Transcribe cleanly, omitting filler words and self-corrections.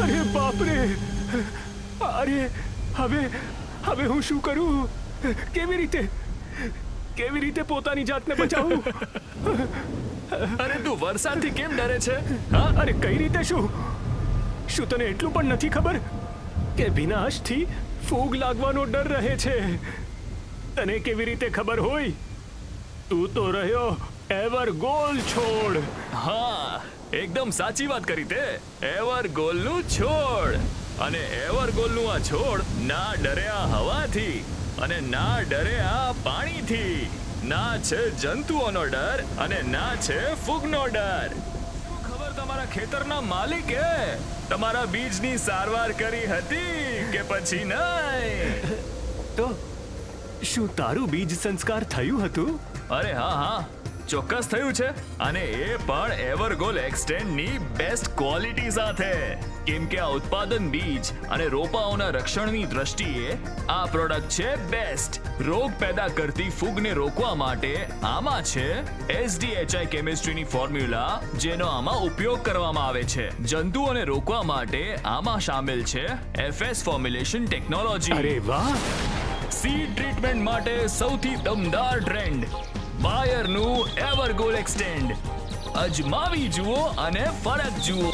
અરે બાપ રે! અરે હવે હું શું કરું? કેવી રીતે પોતાની જાતને બચાવું? અરે તું વરસાદથી કેમ ડરે છે? હા, અરે કઈ રીતે? શું તને એટલું પણ નથી ખબર કે વિનાશથી ફૂગ લાગવાનો ડર રહે છે? તને કેવી રીતે ખબર હોય? તું તો રહ્યો એવરગોલ છોડ. હા, એકદમ સાચી વાત કરી તે. એવરગોલનું છોડ. અને એવરગોલનું આ છોડ ના ડરે આ હવાથી, અને ના ડરે આ પાણીથી. ના છે જંતુઓનો ડર અને ના છે ફૂગનો ડર. શું ખબર તમારા ખેતરના માલિકે તમારા બીજની સારવાર કરી હતી કે પછી નહીં? તો શું તારું બીજ સંસ્કાર થયું હતું? અરે હા, ચોક્કસ થયું છે. અને એ પણ એવરગોલ એક્સટેન્ડની બેસ્ટ ક્વોલિટી સાથે. કેમ કે આ ઉત્પાદન બીજ અને રોપાઓના રક્ષણની દ્રષ્ટિએ આ પ્રોડક્ટ છે બેસ્ટ. રોગ પેદા કરતી ફૂગને રોકવા માટે આમાં છે SDHI કેમિસ્ટ્રીની ફોર્મ્યુલા, જેનો આમાં ઉપયોગ કરવામાં આવે છે. જંતુઓને રોકવા માટે આમાં શામેલ છે FS ફોર્મ્યુલેશન ટેકનોલોજી. અરે વાહ! સીડ ટ્રીટમેન્ટ માટે સૌથી દમદાર ટ્રેન્ડ, બાયરનું એવરગોલ એક્સટેન્ડ. અજમાવી જુઓ અને ફરક જુઓ.